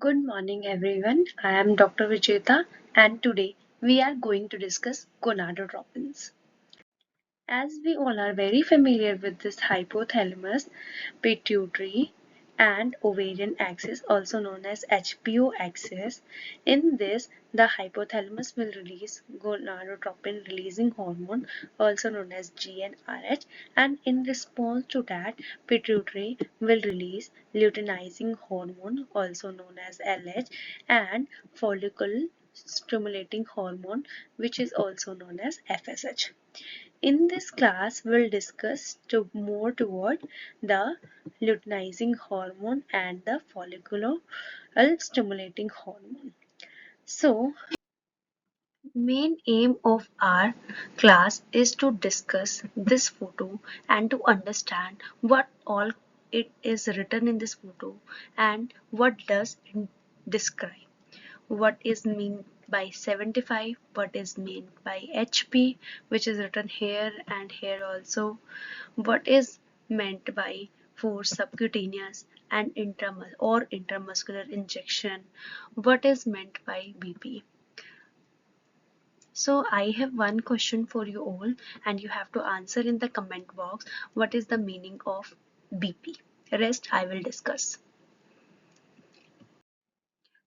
Good morning, everyone. I am Dr. Vijeta, and today we are going to discuss gonadotropins. As we all are very familiar with this hypothalamus, pituitary, and ovarian axis, also known as HPO axis, in this the hypothalamus will release gonadotropin releasing hormone, also known as GnRH, and in response to that, pituitary will release luteinizing hormone, also known as LH, and follicle stimulating hormone, which is also known as FSH. In this class, we'll discuss more toward the luteinizing hormone and the follicular stimulating hormone. So, main aim of our class is to discuss this photo and to understand what all it is written in this photo and what does it describe. What is meant by 75, what is meant by HP, which is written here and here also, what is meant by for subcutaneous and intramuscular injection, what is meant by BP. So I have one question for you all, and you have to answer in the comment box what is the meaning of BP. Rest I will discuss.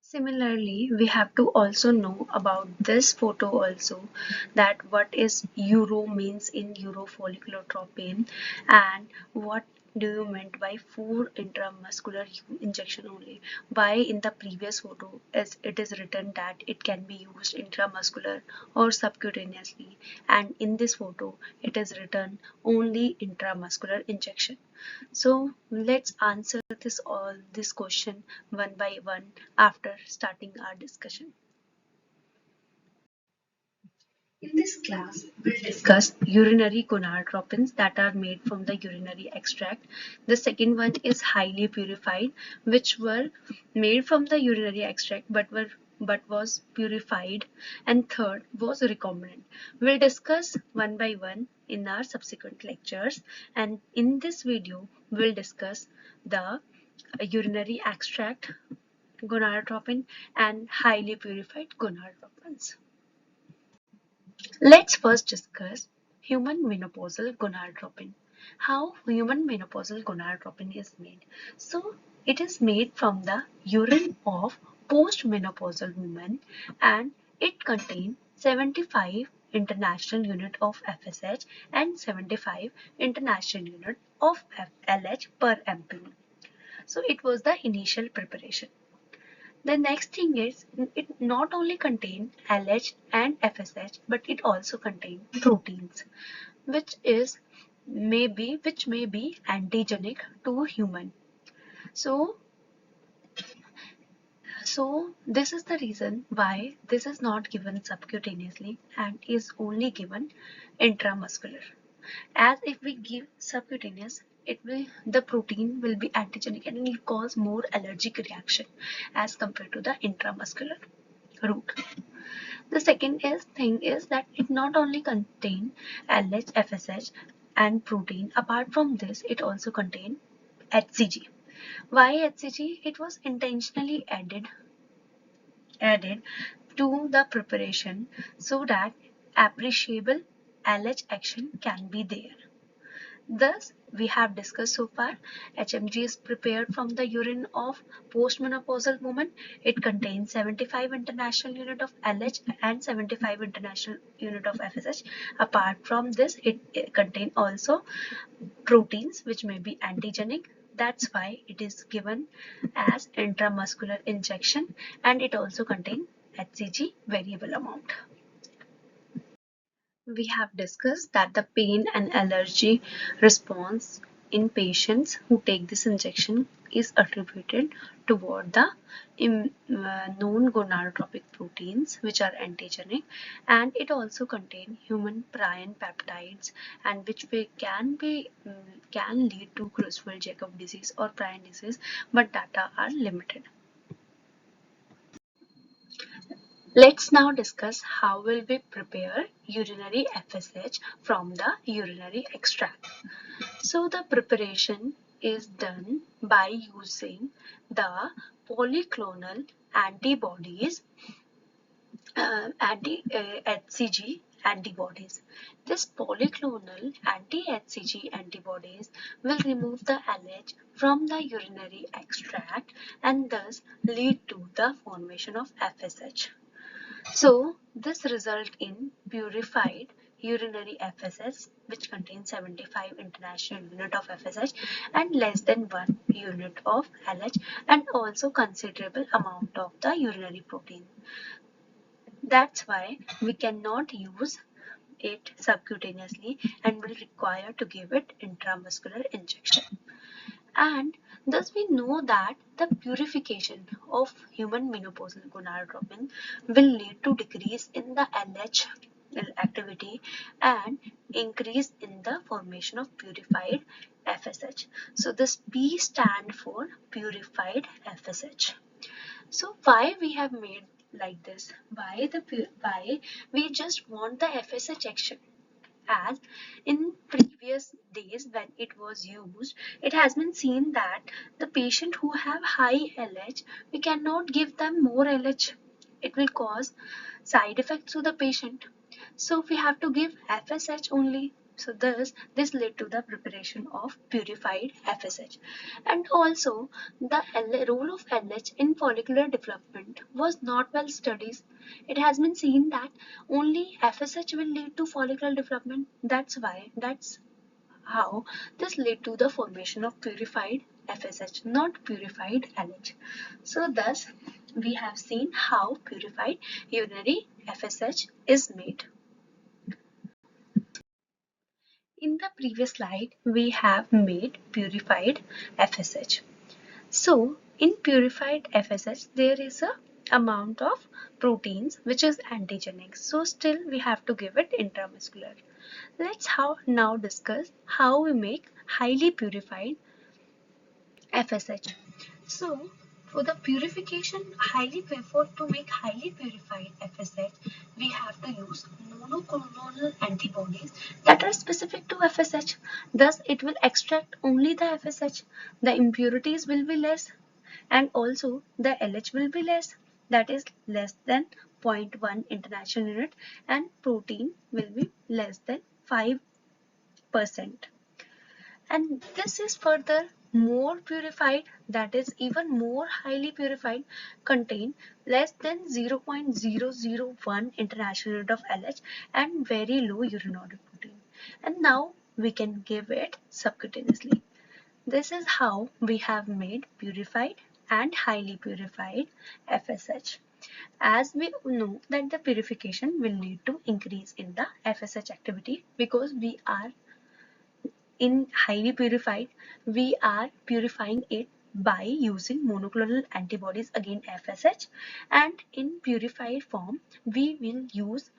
Similarly, we have to also know about this photo also, that what is euro means in eurofolliculotropin and what do you meant by for intramuscular injection only. Why in the previous photo as it is written that it can be used intramuscular or subcutaneously, and in this photo it is written only intramuscular injection. So let's answer this question one by one after starting our discussion. In this class, we'll discuss urinary gonadotropins that are made from the urinary extract. The second one is highly purified, which were made from the urinary extract but was purified, and third was recombinant. We'll discuss one by one in our subsequent lectures, and in this video we'll discuss the urinary extract gonadotropin and highly purified gonadotropins. Let's first discuss human menopausal gonadotropin. How human menopausal gonadotropin is made. So it is made from the urine of postmenopausal women, and it contains 75 international unit of FSH and 75 international unit of LH per ml. So it was the initial preparation. The next thing is it not only contain LH and FSH, but it also contain proteins, which is which may be antigenic to human. So this is the reason why this is not given subcutaneously and is only given intramuscular. As if we give subcutaneous, the protein will be antigenic and it will cause more allergic reaction as compared to the intramuscular route. The second thing is that it not only contain LH, FSH and protein. Apart from this, it also contain HCG. Why HCG? It was intentionally added to the preparation so that appreciable LH action can be there. Thus, we have discussed so far, HMG is prepared from the urine of postmenopausal woman. It contains 75 international unit of LH and 75 international unit of FSH. Apart from this, it contains also proteins which may be antigenic. That's why it is given as intramuscular injection, and it also contains HCG variable amount. We have discussed that the pain and allergy response in patients who take this injection is attributed toward the known gonadotropic proteins which are antigenic, and it also contains human prion peptides, and which can lead to Creutzfeldt-Jakob disease or prion disease, but data are limited. Let's now discuss how will we prepare urinary FSH from the urinary extract. So the preparation is done by using the polyclonal antibodies, anti-HCG antibodies. This polyclonal anti-HCG antibodies will remove the LH from the urinary extract and thus lead to the formation of FSH. So this result in purified urinary FSH, which contains 75 international unit of FSH and less than 1 unit of LH, and also considerable amount of the urinary protein. That's why we cannot use it subcutaneously and will require to give it intramuscular injection. And thus we know that the purification of human menopausal gonadotropin will lead to decrease in the LH activity and increase in the formation of purified FSH. So this P stand for purified FSH. So why we have made like this? Why we just want the FSH action? As in previous days when it was used, it has been seen that the patient who have high LH, we cannot give them more LH. It will cause side effects to the patient. So we have to give FSH only. So this led to the preparation of purified FSH. And also the role of LH in follicular development was not well studied. It has been seen that only FSH will lead to follicular development. That's how this led to the formation of purified FSH, not purified LH. So thus we have seen how purified urinary FSH is made. In the previous slide, we have made purified FSH. So, in purified FSH, there is a amount of proteins which is antigenic. So, still we have to give it intramuscular. Let's now discuss how we make highly purified FSH. So, for the purification to make highly purified FSH, we have to use monoclonal antibodies that are specific to FSH. Thus, it will extract only the FSH. The impurities will be less, and also the LH will be less. That is less than 0.1 international unit, and protein will be less than 5%. And this is further more purified, that is even more highly purified, contain less than 0.001 international unit of LH and very low urinary protein. And now we can give it subcutaneously. This is how we have made purified and highly purified FSH. As we know that the purification will lead to increase in the FSH activity, because we are in highly purified, we are purifying it by using monoclonal antibodies against FSH, and in purified form we will use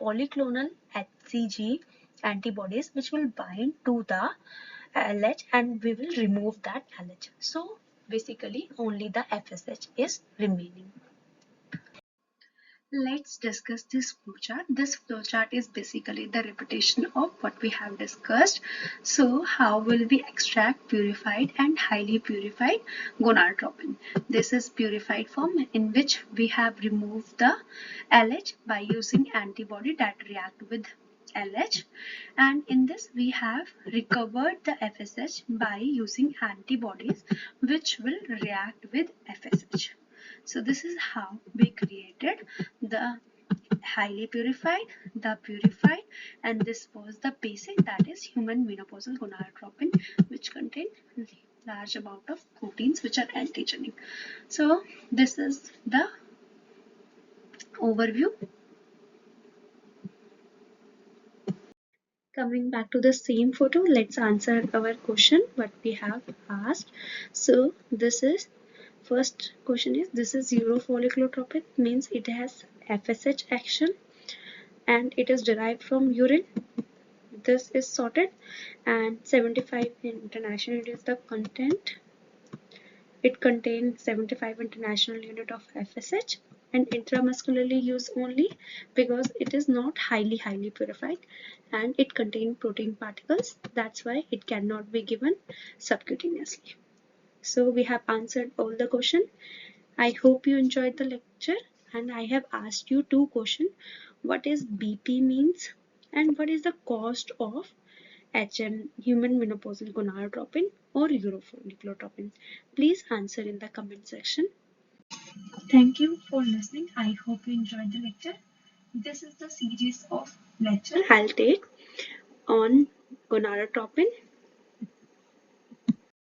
polyclonal HCG antibodies which will bind to the LH and we will remove that LH. So basically only the FSH is remaining. Let's discuss this flowchart. This flowchart is basically the repetition of what we have discussed. So how will we extract purified and highly purified gonadotropin? This is purified form in which we have removed the LH by using antibody that react with LH, and in this we have recovered the FSH by using antibodies which will react with FSH. So this is how we created the highly purified, the purified, and this was the basic, that is human menopausal gonadotropin, which contain large amount of proteins which are antigenic. So this is the overview. Coming back to the same photo, let's answer our question what we have asked. So this is first question is, this is zero follicular tropin, means it has FSH action and it is derived from urine. This is sorted, and 75 international is the content. It contains 75 international unit of FSH and intramuscularly used only because it is not highly purified, and it contains protein particles. That's why it cannot be given subcutaneously. So we have answered all the question. I hope you enjoyed the lecture, and I have asked you two questions. What is BP means and what is the cost of HM, human menopausal gonadotropin or euphoniclotropin? Please answer in the comment section. Thank you for listening. I hope you enjoyed the lecture. This is the series of lecture I'll take on gonadotropin